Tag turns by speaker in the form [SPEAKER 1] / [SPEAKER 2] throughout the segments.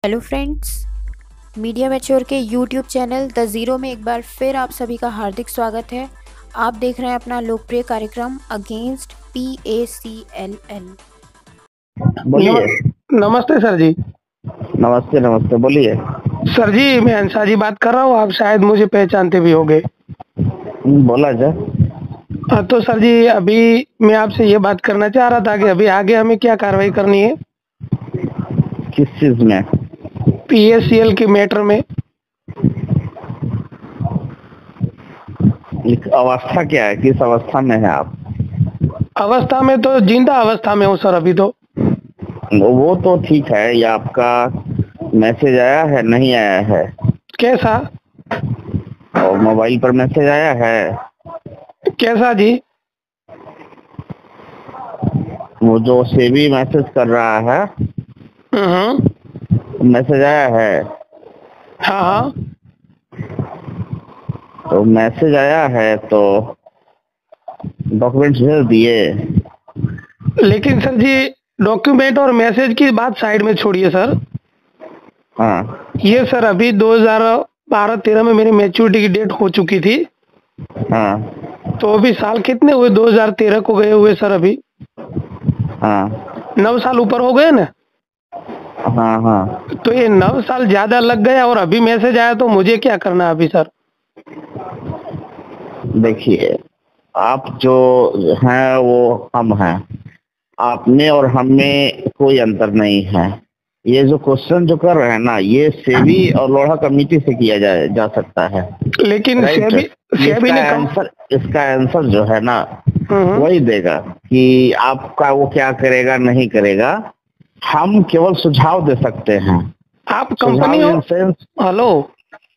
[SPEAKER 1] Hello friends, media mature के YouTube channel the zero में एक बार फिर आप सभी का हार्दिक स्वागत है। आप देख रहे हैं अपना लोकप्रिय कार्यक्रम अगेंस्ट PACLL।
[SPEAKER 2] बोलिए।
[SPEAKER 3] नमस्ते सर जी।
[SPEAKER 2] नमस्ते नमस्ते, बोलिए।
[SPEAKER 3] सर जी, मैं अंसा जी बात कर रहा हूँ। आप शायद मुझे पहचानते भी होंगे।
[SPEAKER 2] बोला जा।
[SPEAKER 3] तो सर जी, अभी मैं आपसे ये बात करना चाह रहा था कि अभी आगे हमें क्या कार्रवाई करनी है
[SPEAKER 2] किस चीज में?
[SPEAKER 3] PACL के मैटर में।
[SPEAKER 2] अवस्था क्या है, किस अवस्था में है आप?
[SPEAKER 3] अवस्था में तो जिंदा अवस्था में हूँ सर अभी तो।
[SPEAKER 2] वो तो ठीक है। ये आपका मैसेज आया है, नहीं आया है?
[SPEAKER 3] कैसा?
[SPEAKER 2] और मोबाइल पर मैसेज आया है?
[SPEAKER 3] कैसा जी?
[SPEAKER 2] वो जो सेबी मैसेज कर रहा है, मैसेज आया है?
[SPEAKER 3] हाँ हाँ।
[SPEAKER 2] तो मैसेज आया है तो डॉक्यूमेंट्स भेज दिए।
[SPEAKER 3] लेकिन सर जी, डॉक्यूमेंट और मैसेज की बात साइड में छोड़िए सर।
[SPEAKER 2] हाँ
[SPEAKER 3] ये सर अभी 2012-13 में मेरी मैच्योरिटी की डेट हो चुकी थी।
[SPEAKER 2] हाँ
[SPEAKER 3] तो अभी साल कितने हुए 2013 को गए हुए सर? अभी
[SPEAKER 2] हाँ
[SPEAKER 3] 9 साल ऊपर हो गए ना।
[SPEAKER 2] हाँ हाँ।
[SPEAKER 3] तो ये 9 साल ज्यादा लग गया और अभी मैसेज आया, तो मुझे क्या करना है अभी सर?
[SPEAKER 2] देखिए, आप जो हैं वो हम हैं। आपने और हम में कोई अंतर नहीं है। ये जो क्वेश्चन जो कर रहे हैं ना, ये सेबी और लोढ़ा कमेटी से किया जा सकता है।
[SPEAKER 3] लेकिन
[SPEAKER 2] राइट।
[SPEAKER 3] सेबी ने
[SPEAKER 2] इसका आंसर जो है ना, वही देगा कि आपका वो क्या करेगा नहीं करेगा। हम केवल सुझाव दे सकते हैं।
[SPEAKER 3] आप कंपनी हो। हेलो।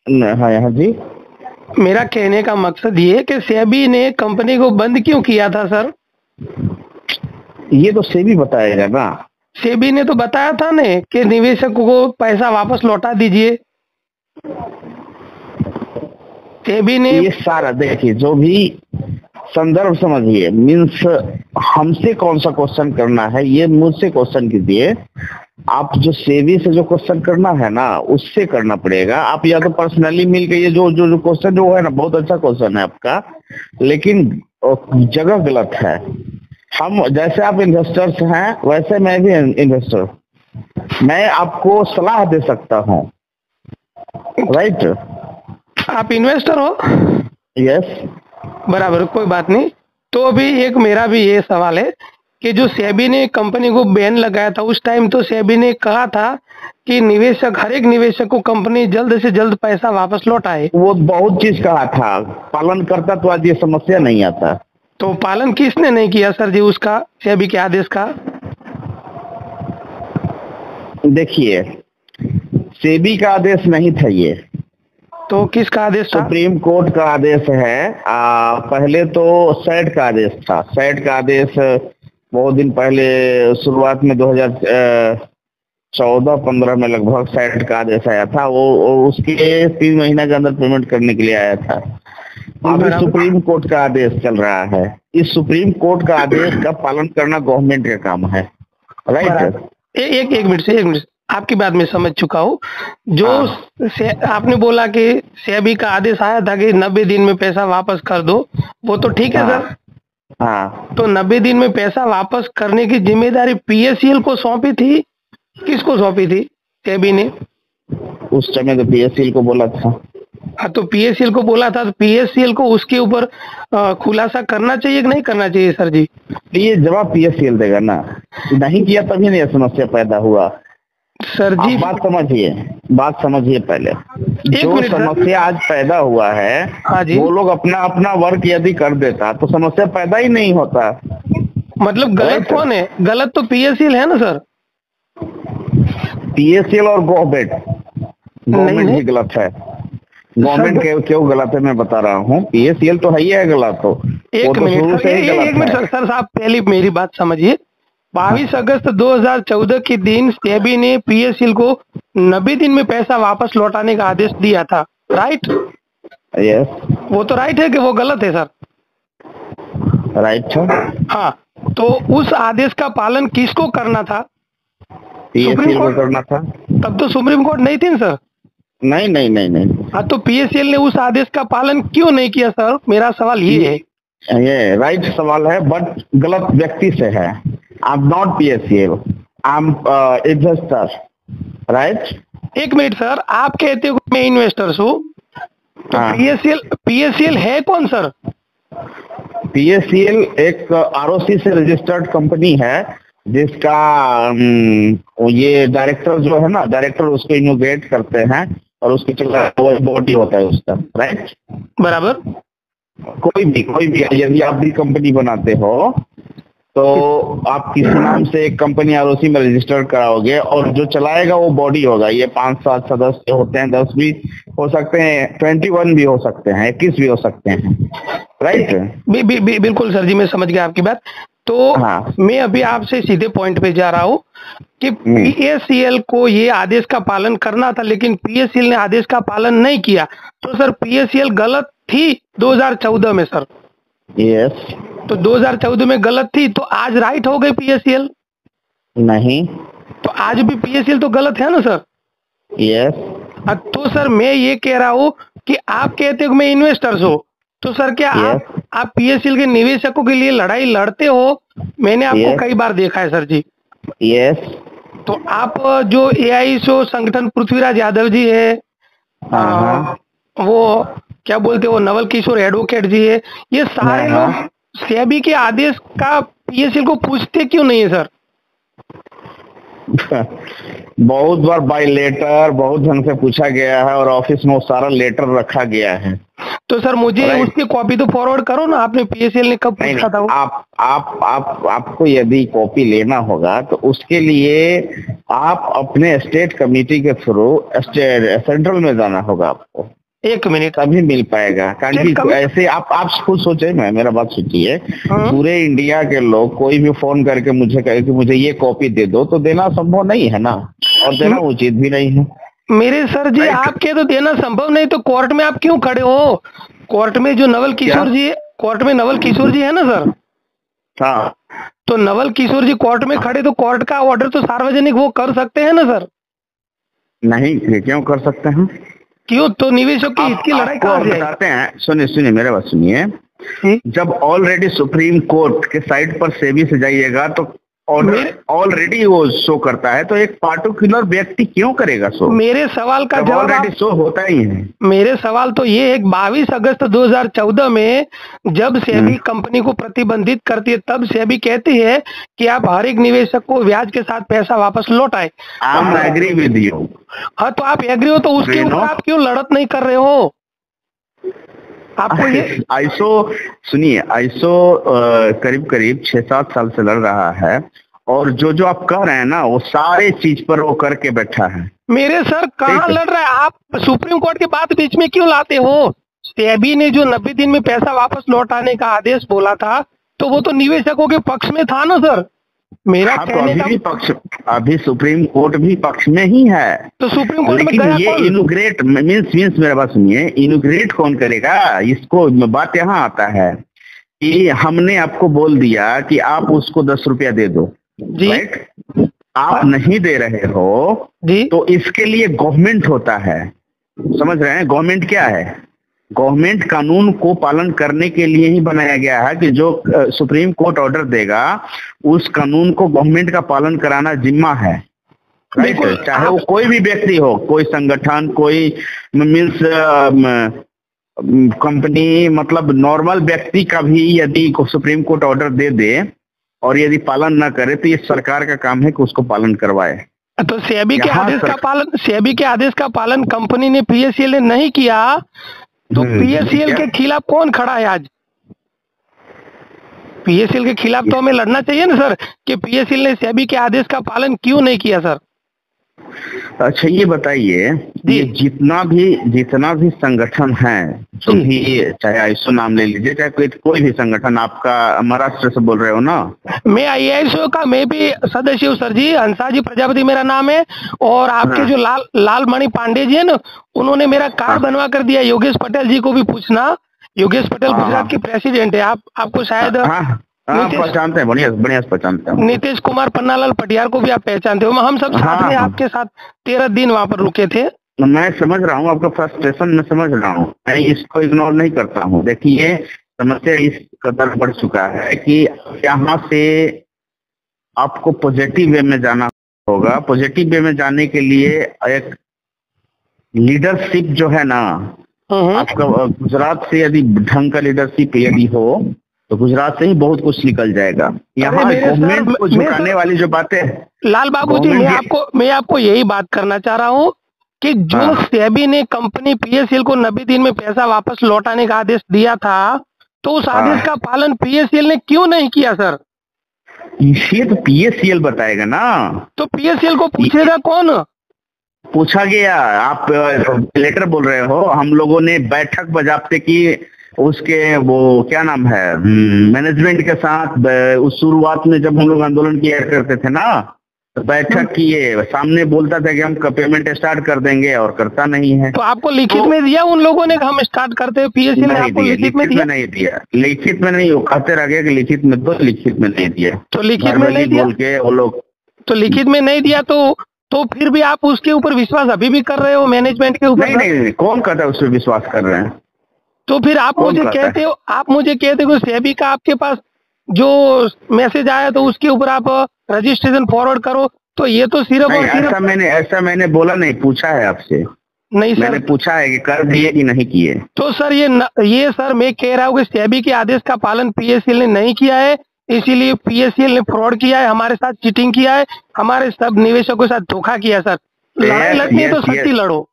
[SPEAKER 2] हाँ हाँ जी।
[SPEAKER 3] मेरा कहने का मकसद ये है कि सेबी ने कंपनी को बंद क्यों किया था सर?
[SPEAKER 2] ये तो सेबी बताएगा ना।
[SPEAKER 3] सेबी ने तो बताया था ना कि निवेशकों को पैसा वापस लौटा दीजिए। सेबी ने
[SPEAKER 2] ये सारा देखिए, जो भी संदर्भ समझिए, मीन्स हमसे कौन सा क्वेश्चन करना है, ये मुझसे क्वेश्चन कीजिए। आप जो सेबी से जो क्वेश्चन करना है ना, उससे करना पड़ेगा। आप या तो पर्सनली मिलकर ये जो जो जो क्वेश्चन जो है ना, बहुत अच्छा क्वेश्चन है आपका, लेकिन जगह गलत है। हम जैसे आप इन्वेस्टर्स हैं, वैसे मैं भी इन्वेस्टर। मैं आपको सलाह दे सकता हूँ। राइट।
[SPEAKER 3] आप इन्वेस्टर हो?
[SPEAKER 2] यस।
[SPEAKER 3] बराबर, कोई बात नहीं। तो अभी एक मेरा भी ये सवाल है कि जो सेबी ने कंपनी को बैन लगाया था, उस टाइम तो सेबी ने कहा था कि हर एक निवेशक को कंपनी जल्द से जल्द पैसा वापस लौटाए।
[SPEAKER 2] वो बहुत चीज कहा था, पालन करता तो आज ये समस्या नहीं आता।
[SPEAKER 3] तो पालन किसने नहीं किया सर जी उसका, सेबी के आदेश का?
[SPEAKER 2] देखिए, सेबी का आदेश नहीं था ये।
[SPEAKER 3] तो किसका आदेश था?
[SPEAKER 2] सुप्रीम कोर्ट का आदेश है। पहले तो सैट का आदेश था। सैट का आदेश बहुत दिन पहले, शुरुआत में 2014-15 में लगभग सैट का आदेश आया था। वो उसके 3 महीने के अंदर पेमेंट करने के लिए आया था। अभी सुप्रीम कोर्ट का आदेश चल रहा है। इस सुप्रीम कोर्ट का आदेश का पालन करना गवर्नमेंट का काम है। राइट।
[SPEAKER 3] एक मिनट से आपकी बात मैं समझ चुका हूँ। जो आपने बोला कि सेबी का आदेश आया था कि 90 दिन में पैसा वापस कर दो, वो तो ठीक है सर।
[SPEAKER 2] हाँ।
[SPEAKER 3] तो 90 दिन में पैसा वापस करने की जिम्मेदारी PACL को सौंपी थी? किसको सौंपी थी सेबी ने?
[SPEAKER 2] उस समय तो PACL को बोला था।
[SPEAKER 3] हाँ, तो PACL को बोला था, तो PACL को उसके ऊपर खुलासा करना चाहिए कि नहीं करना चाहिए सर जी? ये
[SPEAKER 2] जवाब PACL देगा ना। नहीं किया तभी नहीं समस्या पैदा हुआ
[SPEAKER 3] सर जी।
[SPEAKER 2] बात समझिए पहले। जो समस्या आज पैदा हुआ है, वो लोग अपना अपना वर्क यदि कर देता तो समस्या पैदा ही नहीं होता।
[SPEAKER 3] मतलब गलत कौन है? गलत तो PACL है ना सर।
[SPEAKER 2] PACL और गवर्नमेंट भी गलत है। गवर्नमेंट क्यों गलत है मैं बता रहा हूँ। PACL तो है ही है गलत। तो
[SPEAKER 3] एक मिनट सर साहब, पहले मेरी बात समझिए। 22 अगस्त 2014 के दिन सेबी ने PACL को 90 दिन में पैसा वापस लौटाने का आदेश दिया था। राइट?
[SPEAKER 2] यस।
[SPEAKER 3] वो तो राइट है कि वो गलत है सर?
[SPEAKER 2] राइट है।
[SPEAKER 3] हाँ, तो उस आदेश का पालन किसको करना था?
[SPEAKER 2] पीएससीएल को करना था।
[SPEAKER 3] तब तो सुप्रीम कोर्ट नहीं थी ना सर।
[SPEAKER 2] नहीं नहीं नहीं नहीं।
[SPEAKER 3] हाँ, तो पीएससीएल ने उस आदेश का पालन क्यों नहीं किया सर? मेरा सवाल ये है।
[SPEAKER 2] ये राइट सवाल है, बट गलत व्यक्ति से है। I am not PSCL, I am investor, right.
[SPEAKER 3] एक मिनट सर, आप कहते हो मैं इन्वेस्टर हूँ, तो
[SPEAKER 2] हाँ।
[SPEAKER 3] पीएससीएल है कौन सर?
[SPEAKER 2] पीएससीएल एक आरओसी से रजिस्टर्ड कंपनी है, जिसका ये डायरेक्टर जो है ना, डायरेक्टर उसको इनोग्रेट करते हैं और उसके चला बॉडी होता है उसका, राइट।
[SPEAKER 3] बराबर।
[SPEAKER 2] कोई भी यदि आप भी कंपनी बनाते हो तो आप किसी नाम से एक कंपनी आरओसी में रजिस्टर कराओगे और जो चलाएगा वो बॉडी होगा। ये 5-7 सदस्य होते हैं, 10 भी हो सकते हैं, 21 भी हो सकते हैं, 21 भी हो सकते हैं, राइट।
[SPEAKER 3] बिल्कुल सर जी, मैं समझ गया आपकी बात। तो
[SPEAKER 2] हाँ।
[SPEAKER 3] मैं अभी आपसे सीधे पॉइंट पे जा रहा हूँ कि पीएससीएल को ये आदेश का पालन करना था, लेकिन पीएससीएल ने आदेश का पालन नहीं किया, तो सर पीएससीएल गलत थी 2014 में सर?
[SPEAKER 2] यस।
[SPEAKER 3] तो 2014 में गलत थी, तो आज राइट हो गई पीएससीएल?
[SPEAKER 2] नहीं।
[SPEAKER 3] तो आज भी पीएससीएल तो गलत है ना सर?
[SPEAKER 2] यस।
[SPEAKER 3] तो सर मैं ये कह रहा हूँ कि आप कहते हो मैं इन्वेस्टर्स हो, तो सर क्या आप पीएससीएल के निवेशकों के लिए लड़ाई लड़ते हो? मैंने आपको कई बार देखा है सर जी।
[SPEAKER 2] यस।
[SPEAKER 3] तो आप जो एआईएसओ संगठन पृथ्वीराज यादव जी है, वो क्या बोलते हैं, वो नवल किशोर एडवोकेट जी है, ये सारे लोग सेबी के आदेश का पीएससीएल को पूछते क्यों नहीं है सर?
[SPEAKER 2] बहुत बार बाय लेटर बहुत ढंग से पूछा गया है और ऑफिस में वो सारा लेटर रखा गया है।
[SPEAKER 3] तो सर मुझे उसकी कॉपी तो फॉरवर्ड करो ना, आपने पीएससीएल ने कब पूछा था वो?
[SPEAKER 2] आपको यदि कॉपी लेना होगा तो उसके लिए आप अपने स्टेट कमेटी के थ्रू सेंट्रल में जाना होगा आपको।
[SPEAKER 3] एक मिनट,
[SPEAKER 2] तभी मिल पाएगा। कारण ऐसे आप खुद सोचे, मेरा बात सुनिए, पूरे इंडिया के लोग कोई भी फोन करके मुझे कहे कि मुझे ये कॉपी दे दो, तो देना संभव नहीं है ना, और देना उचित भी नहीं है।
[SPEAKER 3] मेरे सर जी आपके तो देना संभव नहीं, तो कोर्ट में आप क्यों खड़े हो? कोर्ट में जो नवल किशोर जी, कोर्ट में नवल किशोर जी है ना सर?
[SPEAKER 2] हाँ।
[SPEAKER 3] तो नवल किशोर जी कोर्ट में खड़े, तो कोर्ट का ऑर्डर तो सार्वजनिक वो कर सकते हैं ना सर?
[SPEAKER 2] नहीं, क्यों कर सकते हैं?
[SPEAKER 3] क्यों? तो निवेशक की इसकी लड़ाई कहाँ से
[SPEAKER 2] बताते हैं। सुनिए मेरे बात सुनिए। जब ऑलरेडी सुप्रीम कोर्ट के साइट पर सेबी से जाइएगा तो ऑलरेडी वो शो करता है, तो एक पार्टिकुलर व्यक्ति क्यों करेगा शो?
[SPEAKER 3] मेरे सवाल का जवाब
[SPEAKER 2] ऑलरेडी शो होता ही है।
[SPEAKER 3] मेरे सवाल तो ये है, 22 अगस्त 2014 में जब सेबी कंपनी को प्रतिबंधित करती है, तब सेबी कहती है कि आप हर एक निवेशक को ब्याज के साथ पैसा वापस लौटाए।
[SPEAKER 2] I agree with you.
[SPEAKER 3] हाँ, तो आप एग्री हो, तो उसके ऊपर आप क्यों लड़त नहीं कर रहे हो? आपको ये
[SPEAKER 2] आईएसओ, सुनिए, आईएसओ करीब 6-7 साल से लड़ रहा है, और जो आप कह रहे हैं ना, वो सारे चीज पर वो करके बैठा है।
[SPEAKER 3] मेरे सर कहाँ लड़ रहा है? आप सुप्रीम कोर्ट के बात बीच में क्यों लाते हो? सेबी ने जो 90 दिन में पैसा वापस लौटाने का आदेश बोला था, तो वो तो निवेशकों के पक्ष में था ना सर? मेरा कहने का
[SPEAKER 2] अभी सुप्रीम कोर्ट भी पक्ष में ही है।
[SPEAKER 3] तो सुप्रीम कोर्ट में
[SPEAKER 2] गया ये इनोग्रेट मीन्स मेरा बात सुनिए, इनोग्रेट कौन करेगा इसको? बात यहाँ आता है कि हमने आपको बोल दिया कि आप उसको 10 रुपया दे दो, राइट? आप नहीं दे रहे हो जी, तो इसके लिए गवर्नमेंट होता है, समझ रहे हैं? गवर्नमेंट क्या है? गवर्नमेंट कानून को पालन करने के लिए ही बनाया गया है कि जो सुप्रीम कोर्ट ऑर्डर देगा उस कानून को गवर्नमेंट का पालन कराना जिम्मा है, राइट? चाहे वो कोई भी व्यक्ति हो, कोई संगठन, कोई मीन्स कंपनी, मतलब नॉर्मल व्यक्ति का भी यदि सुप्रीम कोर्ट ऑर्डर दे और यदि पालन न करे, तो ये सरकार का काम है कि उसको पालन करवाए।
[SPEAKER 3] तो सेबी के आदेश का पालन कंपनी ने, पीएससीएल ने नहीं किया, तो पीएससीएल के खिलाफ कौन खड़ा है आज? पीएससीएल के खिलाफ तो हमें लड़ना चाहिए ना सर, कि पीएससीएल ने सेबी के आदेश का पालन क्यों नहीं किया सर?
[SPEAKER 2] अच्छा, ये बताइए, ये जितना भी संगठन है, तो भी चाहे आईएसओ नाम ले लीजिए, चाहे कोई भी संगठन, आपका महाराष्ट्र से बोल रहे हो ना?
[SPEAKER 3] मैं आईएसओ का मैं भी सदस्य हूँ सर जी, हंसाजी प्रजापति मेरा नाम है, और आपके जो लाल मणि पांडे जी है ना, उन्होंने मेरा कार्ड बनवा कर दिया। योगेश पटेल जी को भी पूछना, योगेश पटेल गुजरात के प्रेसिडेंट है, आपको शायद
[SPEAKER 2] हाँ पहचानते हैं, बढ़िया बढ़िया पहचानते हैं।
[SPEAKER 3] नीतीश कुमार पन्नालाल पटियार को भी आप पहचानते हो? हम सब साथ में आपके साथ 13 दिन वहाँ पर रुके थे।
[SPEAKER 2] मैं समझ रहा हूँ आपका फ्रस्ट्रेशन, मैं समझ रहा हूँ, मैं इसको इग्नोर नहीं करता हूँ। देखिए समस्या इस कदर बढ़ चुका है कि यहाँ से आपको पॉजिटिव वे में जाना होगा। पॉजिटिव वे में जाने के लिए एक लीडरशिप जो है ना, आपका गुजरात से यदि ढंग का लीडरशिप यदि हो तो गुजरात से ही बहुत कुछ निकल जाएगा। यहाँ गवर्नमेंट को झुकाने वाली जो बातें,
[SPEAKER 3] लाल बाबू जी मैं आपको यही बात करना चाह रहा हूँ कि जो सेबी ने कंपनी पीएसएल को 90 दिन में पैसा वापस लौटाने का आदेश दिया था, तो उस आदेश का पालन पीएसएल ने क्यों नहीं किया सर?
[SPEAKER 2] ये तो पीएसएल बताएगा ना। तो
[SPEAKER 3] पीएसएल को पूछेगा कौन?
[SPEAKER 2] पूछा गया, आप लेटर बोल रहे हो। हम लोगों ने बैठक बजाबते की, उसके वो क्या नाम है मैनेजमेंट के साथ। उस शुरुआत में जब हम लोग आंदोलन किया करते थे ना, तो बैठक किए, सामने बोलता था कि हम पेमेंट स्टार्ट कर देंगे और करता नहीं है।
[SPEAKER 3] तो आपको लिखित में दिया उन लोगों ने कि हम स्टार्ट करते हैं? पीएसएल ने आपको लिखित में दिया?
[SPEAKER 2] नहीं दिया, लिखित में नहीं। वो कहते रह गए कि लिखित में दो, लिखित में नहीं दिया।
[SPEAKER 3] तो लिखित में नहीं दिया
[SPEAKER 2] बोल के वो लोग,
[SPEAKER 3] तो लिखित में नहीं दिया तो फिर भी आप उसके ऊपर विश्वास अभी भी कर रहे हो मैनेजमेंट के ऊपर?
[SPEAKER 2] नहीं, कौन कहता है उस पर विश्वास कर रहे हैं?
[SPEAKER 3] तो फिर आप मुझे कहते हो सेबी का आपके पास जो मैसेज आया तो उसके ऊपर आप रजिस्ट्रेशन फॉरवर्ड करो, तो ये तो सिर्फ और सिर्फ
[SPEAKER 2] ऐसा मैंने बोला नहीं, पूछा है आपसे।
[SPEAKER 3] नहीं सर,
[SPEAKER 2] मैंने पूछा है कि कर दिए कि नहीं किए।
[SPEAKER 3] तो सर ये सर मैं कह रहा हूँ कि सेबी के आदेश का पालन पीएसएल ने नहीं किया है, इसीलिए पीएसएल ने फ्रॉड किया है, हमारे साथ चीटिंग किया है, हमारे सब निवेशकों के साथ धोखा किया। सर लड़ाई लड़नी है तो सच्ची लड़ो।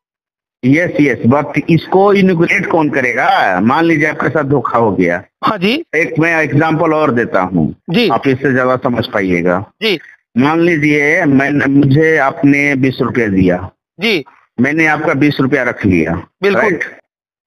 [SPEAKER 2] यस बट इसको इनोग्रेट कौन करेगा? मान लीजिए आपके साथ धोखा हो गया।
[SPEAKER 3] हाँ जी।
[SPEAKER 2] एक मैं एग्जांपल और देता हूँ जी, आप इससे ज्यादा समझ पाइएगा जी। मान लीजिए मुझे आपने 20 रुपया दिया जी, मैंने आपका 20 रुपया रख लिया। बिल्कुल।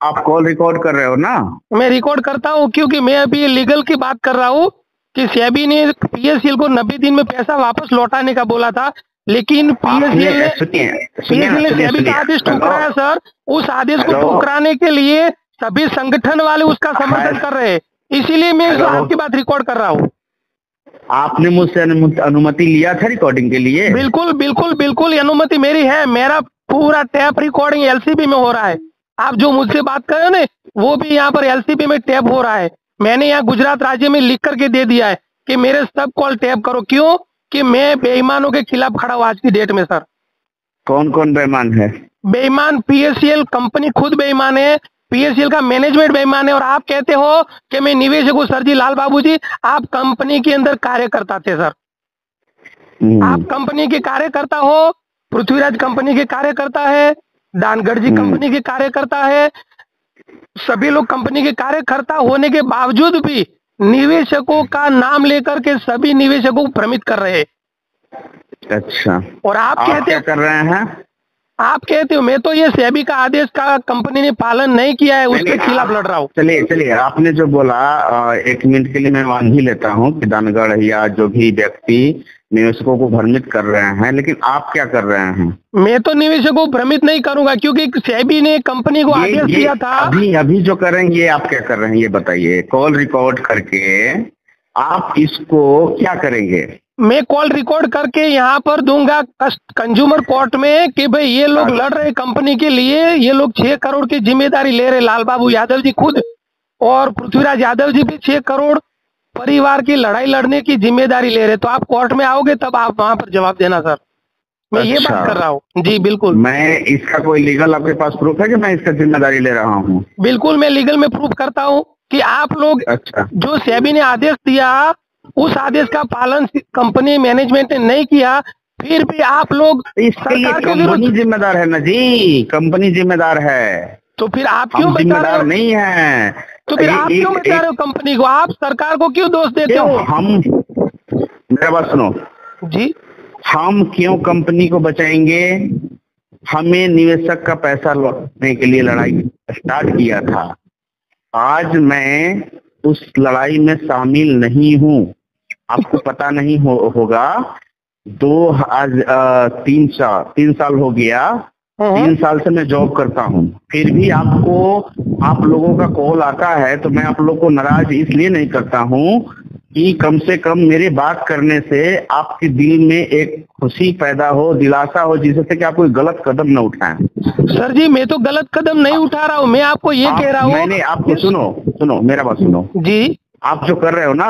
[SPEAKER 2] आप कॉल रिकॉर्ड कर रहे हो ना?
[SPEAKER 3] मैं रिकॉर्ड करता हूँ क्योंकि मैं अभी लीगल की बात कर रहा हूँ कि सेबी ने पीएसएल को 90 दिन में पैसा वापस लौटाने का बोला था, लेकिन पीएसएल ने सेबी का आदेश ठुकराया सर। उस आदेश को ठुकराने के लिए सभी संगठन वाले उसका समर्थन कर रहे हैं, इसीलिए मैं आपकी बात रिकॉर्ड कर रहा हूँ।
[SPEAKER 2] आपने मुझसे अनुमति लिया था रिकॉर्डिंग के लिए?
[SPEAKER 3] बिल्कुल बिल्कुल बिल्कुल, अनुमति मेरी है। मेरा पूरा टैप रिकॉर्डिंग एलसीबी में हो रहा है। आप जो मुझसे बात कर रहे हो ना, वो भी यहाँ पर एलसीबी में टैप हो रहा है। मैंने यहाँ गुजरात राज्य में लिख करके दे दिया है कि मेरे सब कॉल टैप करो। क्यों? कि मैं बेईमानों के खिलाफ खड़ा हूँ आज की डेट में सर।
[SPEAKER 2] कौन कौन बेईमान है?
[SPEAKER 3] बेईमान पीएसएल कंपनी खुद बेईमान है, पीएसएल का मैनेजमेंट बेईमान है, और आप कहते हो कि मैं निवेशक हूँ। सर जी, लाल बाबू जी, आप कंपनी के अंदर कार्यकर्ता थे सर। आप कंपनी के कार्यकर्ता हो, पृथ्वीराज कंपनी के कार्यकर्ता है, दानगढ़ जी कंपनी के कार्यकर्ता है, सभी लोग कंपनी के कार्यकर्ता होने के बावजूद भी निवेशकों का नाम लेकर के सभी निवेशकों को भ्रमित कर रहे हैं।
[SPEAKER 2] अच्छा,
[SPEAKER 3] और आप कहते
[SPEAKER 2] क्या कर रहे हैं?
[SPEAKER 3] आप कहते हो मैं तो ये सेबी का आदेश का कंपनी ने पालन नहीं किया है, उसके खिलाफ लड़ रहा हूँ।
[SPEAKER 2] चलिए आपने जो बोला, 1 मिनट के लिए मैं मान ही लेता हूँ कि दानगढ़ या जो भी व्यक्ति निवेशकों को भ्रमित कर रहे हैं, लेकिन आप क्या कर रहे हैं?
[SPEAKER 3] मैं तो निवेशकों को भ्रमित नहीं करूंगा क्योंकि सेबी ने कंपनी को आदेश दिया था।
[SPEAKER 2] अभी जो करेंगे आप क्या कर रहे हैं ये बताइए। कॉल रिकॉर्ड करके आप इसको क्या करेंगे?
[SPEAKER 3] मैं कॉल रिकॉर्ड करके यहाँ पर दूंगा कंज्यूमर कोर्ट में कि भाई ये लोग लड़ रहे कंपनी के लिए, ये लोग 6 करोड़ की जिम्मेदारी ले रहे, लाल बाबू यादव जी खुद और पृथ्वीराज यादव जी भी 6 करोड़ परिवार की लड़ाई लड़ने की जिम्मेदारी ले रहे। तो आप कोर्ट में आओगे तब आप वहाँ पर जवाब देना सर। मैं ये बात कर रहा हूँ जी। बिल्कुल।
[SPEAKER 2] मैं इसका कोई लीगल आपके पास प्रूफ है कि मैं इसका जिम्मेदारी ले रहा हूँ?
[SPEAKER 3] बिल्कुल, मैं लीगल में प्रूफ करता हूँ कि आप लोग जो सेबी ने आदेश दिया उस आदेश का पालन कंपनी मैनेजमेंट ने नहीं किया, फिर भी आप लोग
[SPEAKER 2] इसके लिए कंपनी जिम्मेदार है ना जी, कंपनी जिम्मेदार है।
[SPEAKER 3] तो फिर आप क्यों
[SPEAKER 2] जिम्मेदार नहीं है?
[SPEAKER 3] तो फिर आप क्यों बता रहे हो कंपनी को? आप सरकार को क्यों दोष देते हो?
[SPEAKER 2] मेरा बात सुनो
[SPEAKER 3] जी।
[SPEAKER 2] हम क्यों कंपनी को बचाएंगे? हमें निवेशक का पैसा लौटाने के लिए लड़ाई स्टार्ट किया था। आज मैं उस लड़ाई में शामिल नहीं हूँ। आपको पता नहीं होगा, 3 साल हो गया, 3 साल से मैं जॉब करता हूँ, फिर भी आप लोगों का कॉल आता है तो मैं आप लोग को नाराज इसलिए नहीं करता हूँ कि कम से कम मेरी बात करने से आपके दिल में एक खुशी पैदा हो, दिलासा हो, जिससे कि आप कोई गलत कदम न उठाएं।
[SPEAKER 3] सर जी मैं तो गलत कदम नहीं उठा रहा हूँ, मैं आपको ये कह रहा हूँ।
[SPEAKER 2] मैंने आपको सुनो मेरा बात सुनो
[SPEAKER 3] जी।
[SPEAKER 2] आप जो कर रहे हो ना,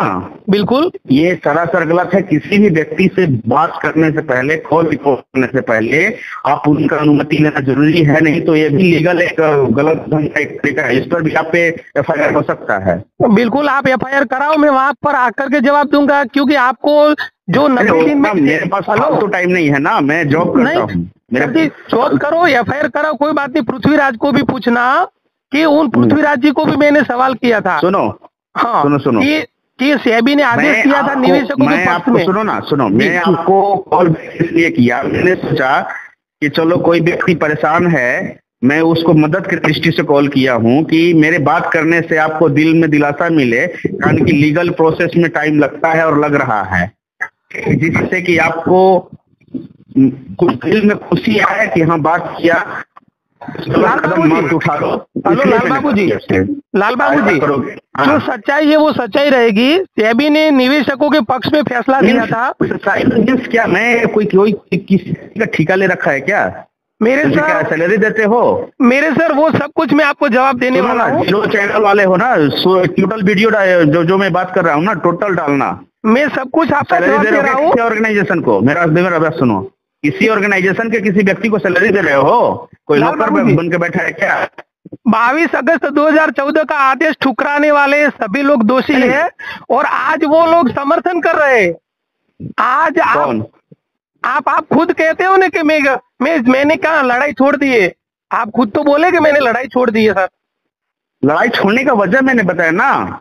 [SPEAKER 3] बिल्कुल
[SPEAKER 2] ये सरासर गलत है। किसी भी व्यक्ति से बात करने से पहले, कॉल रिकॉर्ड करने से पहले आप उनका अनुमति लेना जरूरी है, नहीं तो ये भी लीगल एक गलत ढंग का एक तरीका है। इस पर भी आप पे FIR हो सकता है।
[SPEAKER 3] बिल्कुल आप FIR कराओ, मैं वहाँ पर आकर के जवाब दूंगा, क्योंकि आपको जो 90 दिन में
[SPEAKER 2] मेरे पास फालतू टाइम नहीं है ना, मैं जॉब करता हूँ।
[SPEAKER 3] मेरे जॉब करो, FIR कराओ, कोई बात नहीं। पृथ्वीराज को भी पूछना कि उन पृथ्वीराज जी को भी मैंने सवाल किया था।
[SPEAKER 2] सुनो
[SPEAKER 3] हाँ
[SPEAKER 2] सुनो
[SPEAKER 3] कि सेबी ने आदेश दिया था निवेशकों के पक्ष में।
[SPEAKER 2] सुनो मैं आपको कॉल इसलिए किया, मैंने सोचा कि चलो कोई व्यक्ति परेशान है, मैं उसको मदद की दृष्टि से कॉल किया हूँ कि मेरे बात करने से आपको दिल में दिलासा मिले, कारण कि लीगल प्रोसेस में टाइम लगता है और लग रहा है, जिससे कि आपको कुछ दिल में खुशी आए कि हाँ बात किया।
[SPEAKER 3] लाल बाबू जी जो सच्चाई है वो सच्चाई रहेगी। सेबी ने निवेशकों के पक्ष में फैसला दिया था।
[SPEAKER 2] क्या मैं कोई किसी का ठेका ले रखा है क्या?
[SPEAKER 3] मेरे सर
[SPEAKER 2] क्या सैलरी देते हो?
[SPEAKER 3] मेरे सर वो सब कुछ मैं आपको जवाब देने वाला हूँ।
[SPEAKER 2] जो चैनल वाले हो ना, टोटल वीडियो जो मैं बात कर रहा हूँ ना, टोटल डालना।
[SPEAKER 3] मैं सब कुछ आपका जवाब दे रहा हूँ।
[SPEAKER 2] ऑर्गेनाइजेशन को मेरा बात सुनो, किसी ऑर्गेनाइजेशन के किसी व्यक्ति को सैलरी दे रहे हो? कोई नौकर बन के बैठा है क्या?
[SPEAKER 3] 22 अगस्त 2014 का आदेश ठुकराने वाले सभी लोग दोषी है, और आज वो लोग समर्थन कर रहे हैं। आज आप खुद कहते हो ना कि मैंने कहा लड़ाई छोड़ दी है। आप खुद तो बोले कि मैंने लड़ाई छोड़ दी है। सर
[SPEAKER 2] लड़ाई छोड़ने का वजह मैंने बताया ना,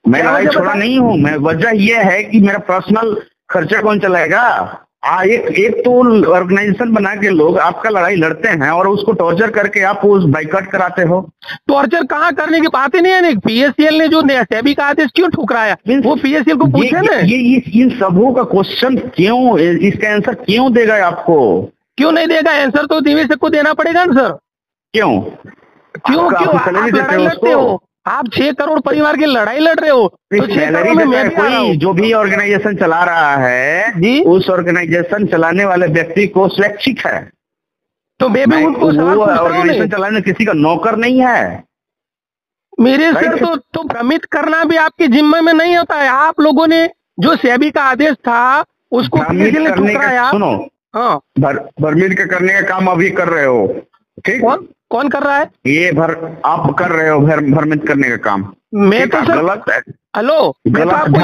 [SPEAKER 2] मैं लड़ाई छोड़ा नहीं हूँ। मैं वजह यह है कि मेरा पर्सनल खर्चा कौन चलाएगा? एक तो ऑर्गेनाइजेशन बना के लोग आपका लड़ाई लड़ते हैं और उसको टॉर्चर करके आप उस बाइकआउट कराते हो।
[SPEAKER 3] टॉर्चर कहाँ करने की बात ही नहीं है। PSCL ने जो सेबी का आदेश क्यों ठुकराया, वो PSCL को पूछे ना।
[SPEAKER 2] ये इन सबों का क्वेश्चन क्यों, इसका आंसर क्यों देगा आपको?
[SPEAKER 3] क्यों नहीं देगा आंसर? तो निवेशक को देना पड़ेगा ना सर।
[SPEAKER 2] क्यों
[SPEAKER 3] आप लड़ाई लड़ते हो, आप 6 करोड़ परिवार की लड़ाई लड़ रहे हो, तो 6 करोड़ में मैं
[SPEAKER 2] कोई जो भी ऑर्गेनाइजेशन चला रहा है जी, उस ऑर्गेनाइजेशन चलाने वाले व्यक्ति को स्वैच्छिक है,
[SPEAKER 3] तो मैं भी उनको
[SPEAKER 2] ऑर्गेनाइजेशन चलाने किसी का नौकर नहीं है।
[SPEAKER 3] मेरे सर तो भ्रमित करना भी आपके जिम्मे में नहीं होता है। आप लोगों ने जो सेबी का आदेश था उसको ठुकराया।
[SPEAKER 2] सुनो, हाँ, भ्रमित करने का काम अभी कर रहे हो, ठीक?
[SPEAKER 3] कौन कर रहा है ये?
[SPEAKER 2] आप कर रहे हो भ्रमित करने का काम।
[SPEAKER 3] मैं तो सर
[SPEAKER 2] गलत है।
[SPEAKER 3] हेलो,
[SPEAKER 2] गलत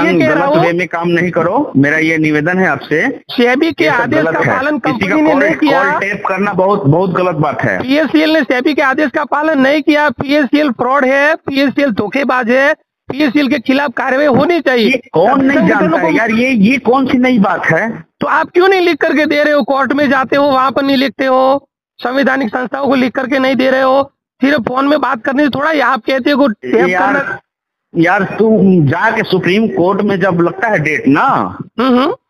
[SPEAKER 2] वे में काम नहीं करो, मेरा ये निवेदन है आपसे।
[SPEAKER 3] सेबी के आदेश का पालन कंपनी ने नहीं किया।
[SPEAKER 2] कॉल टेप करना बहुत गलत बात है।
[SPEAKER 3] PSCL ने सेबी के आदेश का पालन नहीं किया। PSCL फ्रॉड है, PSCL धोखेबाज है, PSCL के खिलाफ कार्रवाई होनी चाहिए।
[SPEAKER 2] कौन नहीं जानता है यार, ये कौन सी नई बात है?
[SPEAKER 3] तो आप क्यों नहीं लिख करके दे रहे हो? कोर्ट में जाते हो वहां पर नहीं लिखते हो, संवैधानिक संस्थाओं को लिख करके नहीं दे रहे हो, सिर्फ फोन में बात करने से थोड़ा आप कहते हो टेप करना।
[SPEAKER 2] यार तुम जाके सुप्रीम कोर्ट में जब लगता है डेट ना,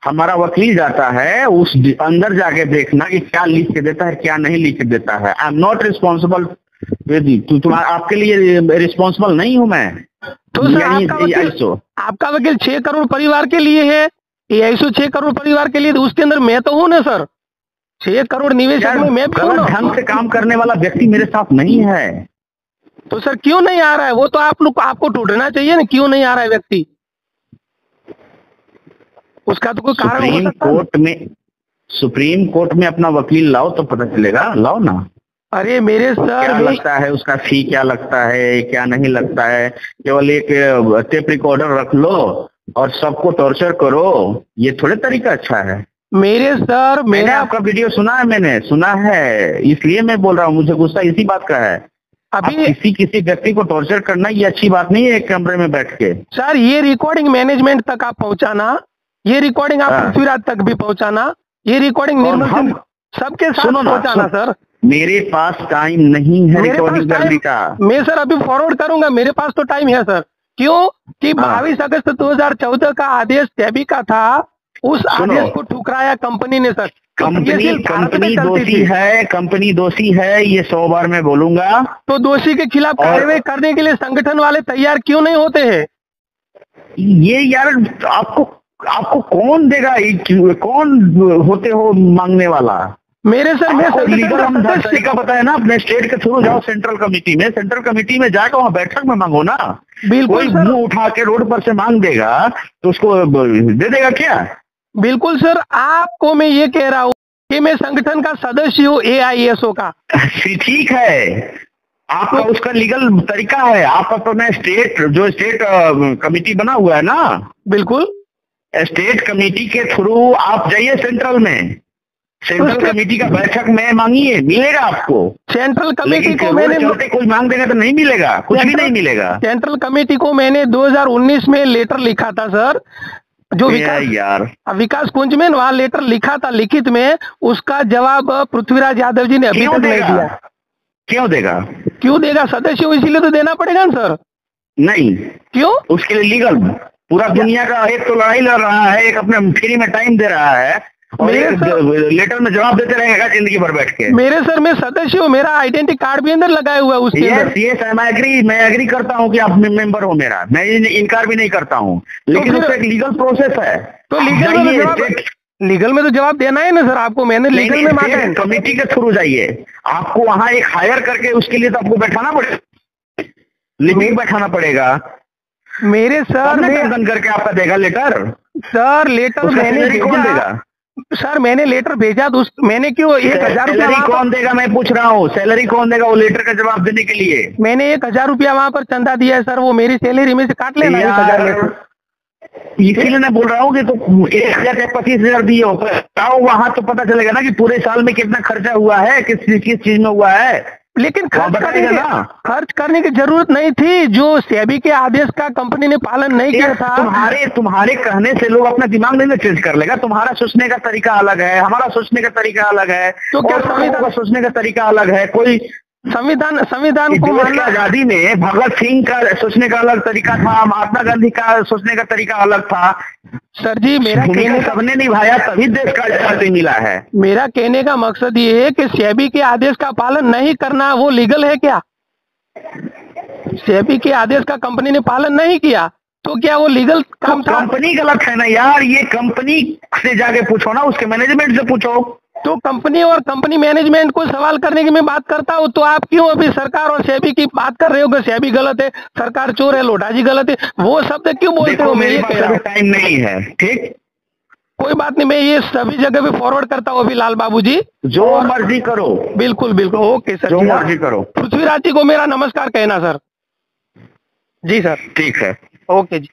[SPEAKER 2] हमारा वकील जाता है, उस अंदर जाके देखना कि क्या लिख के देता है क्या नहीं लिख के देता है। I am not responsible. आपके लिए रिस्पॉन्सिबल नहीं हूँ मैं।
[SPEAKER 3] तो सर आपका वकील 6 करोड़ परिवार के लिए है, ये 6 करोड़ परिवार के लिए, उसके अंदर मैं तो हूँ ना सर। 6 करोड़ निवेशक में मैं भी हूँ ना।
[SPEAKER 2] ढंग से काम करने वाला व्यक्ति मेरे साथ नहीं है।
[SPEAKER 3] तो सर क्यों नहीं आ रहा है? वो तो आपको ढूंढना चाहिए ना, क्यों नहीं आ रहा है व्यक्ति? उसका तो कोई कारण हो सकता है।
[SPEAKER 2] सुप्रीम कोर्ट में अपना वकील लाओ तो पता चलेगा, लाओ ना।
[SPEAKER 3] अरे मेरे सर
[SPEAKER 2] क्या लगता है उसका फी, क्या लगता है क्या नहीं लगता है? केवल एक टेप रिकॉर्डर रख लो और सबको टॉर्चर करो, ये थोड़े तरीका अच्छा है।
[SPEAKER 3] मेरे सर
[SPEAKER 2] मैंने आपका वीडियो सुना है, मैंने सुना है, इसलिए मैं बोल रहा हूँ। मुझे गुस्सा इसी बात का है। अभी किसी व्यक्ति को टॉर्चर करना ये अच्छी बात नहीं है एक कमरे में बैठ के।
[SPEAKER 3] सर ये रिकॉर्डिंग मैनेजमेंट तक आप पहुंचाना, ये रिकॉर्डिंग आप पृथ्वीराज तक भी पहुंचाना, ये रिकॉर्डिंग निर्मल सबके साथ पहुंचाना। सर
[SPEAKER 2] मेरे पास टाइम नहीं है रिकॉर्डिंग करने का।
[SPEAKER 3] मैं सर अभी फॉरवर्ड करूंगा, मेरे पास तो टाइम है सर। क्यों कि 22 अगस्त 2014 का आदेश सेबी का था, उस आदेश को ठुकराया कंपनी ने। सर
[SPEAKER 2] कंपनी दोषी है, ये 100 बार मैं बोलूंगा।
[SPEAKER 3] तो दोषी के खिलाफ कार्रवाई करने के लिए संगठन वाले तैयार क्यों नहीं होते हैं?
[SPEAKER 2] ये यार आपको आपको कौन देगा? कौन होते हो मांगने वाला?
[SPEAKER 3] मेरे सर मैं
[SPEAKER 2] लीगल हम तरीका पता है ना, अपने स्टेट के थ्रू जाओ सेंट्रल कमेटी में, सेंट्रल कमेटी में जाकर वहाँ बैठक में मांगो ना।
[SPEAKER 3] बिल्कुल
[SPEAKER 2] कोई मुंह उठा के रोड पर से मांग देगा तो उसको दे देगा क्या?
[SPEAKER 3] बिल्कुल सर, आपको मैं ये कह रहा हूँ कि मैं संगठन का सदस्य हूँ AISO का।
[SPEAKER 2] ठीक है, आपका उसका लीगल तरीका है, आप अपना स्टेट कमेटी बना हुआ है ना,
[SPEAKER 3] बिल्कुल
[SPEAKER 2] स्टेट कमेटी के थ्रू आप जाइए सेंट्रल में, सेंट्रल कमेटी का बैठक में मांगिए, मिलेगा आपको।
[SPEAKER 3] सेंट्रल कमेटी को मैंने
[SPEAKER 2] चलते कोई मांग देगा तो नहीं मिलेगा, कुछ भी नहीं मिलेगा।
[SPEAKER 3] सेंट्रल कमेटी को मैंने 2019 में लेटर लिखा था सर, जो विकास कुंज में वहाँ लेटर लिखा था लिखित में, उसका जवाब पृथ्वीराज यादव जी ने अभी तक नहीं दिया।
[SPEAKER 2] क्यों देगा?
[SPEAKER 3] क्यों देगा? सदस्य हो इसीलिए तो देना पड़ेगा ना सर।
[SPEAKER 2] नहीं,
[SPEAKER 3] क्यों?
[SPEAKER 2] उसके लिए लीगल पूरा दुनिया का एक तो लड़ाई लड़ रहा है, एक अपने फ्री में टाइम दे रहा है और एक लेटर में जवाब देते रहेगा जिंदगी भर बैठ के।
[SPEAKER 3] मेरे सर मैं सदस्य हूँ, मेरा आइडेंटिटी कार्ड भी अंदर लगाया हुआ है उसके अंदर।
[SPEAKER 2] यस, मैं एग्री करता हूँ कि आप मेंबर हो मेरा, मैं इनकार भी नहीं करता हूँ, लेकिन उसका एक लीगल प्रोसेस है।
[SPEAKER 3] तो लीगल में तो जवाब देना है ना सर आपको, मैंने लीगल में मांगा है।
[SPEAKER 2] कमेटी के थ्रू जाइए, आपको वहाँ एक हायर करके उसके लिए तो आपको बैठाना पड़ेगा, लिमिट बैठाना पड़ेगा।
[SPEAKER 3] मेरे सर
[SPEAKER 2] करके आपका देगा लेटर।
[SPEAKER 3] सर लेटर मैंने
[SPEAKER 2] कौन देगा?
[SPEAKER 3] सर मैंने लेटर भेजा तो मैंने क्यों 1000 रुपया
[SPEAKER 2] कौन देगा? मैं पूछ रहा हूँ, सैलरी कौन देगा वो लेटर का जवाब देने के लिए?
[SPEAKER 3] मैंने 1000 रुपया वहाँ पर चंदा दिया है सर, वो मेरी सैलरी में से काट लेना।
[SPEAKER 2] 1000 इसीलिए मैं बोल रहा हूँ कि तो 1000 या 25,000 दिए हो, वहाँ तो पता चलेगा ना कि पूरे साल में कितना खर्चा हुआ है, किस चीज में हुआ है।
[SPEAKER 3] लेकिन खर्च करने की जरूरत नहीं थी, जो सेबी के आदेश का कंपनी ने पालन नहीं किया था।
[SPEAKER 2] तुम्हारे कहने से लोग अपना दिमाग नहीं चेंज कर लेगा। तुम्हारा सोचने का तरीका अलग है, हमारा सोचने का तरीका अलग है, तो क्या संविधान का सोचने का तरीका अलग है? कोई
[SPEAKER 3] संविधान को
[SPEAKER 2] मानना, आजादी में भगत सिंह का सोचने का अलग तरीका था, महात्मा गांधी का सोचने का तरीका अलग था।
[SPEAKER 3] सर जी मेरा कहने
[SPEAKER 2] सबने निभाया तभी देश का आजादी मिला है।
[SPEAKER 3] मेरा कहने का मकसद ये है कि सेबी के आदेश का पालन नहीं करना वो लीगल है क्या? सेबी के आदेश का कंपनी ने पालन नहीं किया तो क्या वो लीगल काम था?
[SPEAKER 2] कंपनी गलत है ना यार, ये कंपनी से जाके पूछो ना, उसके मैनेजमेंट से पूछो।
[SPEAKER 3] तो कंपनी और कंपनी मैनेजमेंट को सवाल करने की मैं बात करता हूँ, तो आप क्यों अभी सरकार और सेबी की बात कर रहे हो कि सेबी गलत है, सरकार चोर है, लोढ़ाजी गलत है, वो शब्द क्यों बोलते हो?
[SPEAKER 2] मेरे पास टाइम नहीं है। ठीक,
[SPEAKER 3] कोई बात नहीं, मैं ये सभी जगह पे फॉरवर्ड करता हूँ अभी लाल बाबू जी,
[SPEAKER 2] जो मर्जी करो।
[SPEAKER 3] बिल्कुल बिल्कुल, ओके सर,
[SPEAKER 2] जो मर्जी करो।
[SPEAKER 3] पृथ्वीराज जी को मेरा नमस्कार कहना सर। जी सर,
[SPEAKER 2] ठीक है,
[SPEAKER 3] ओके जी।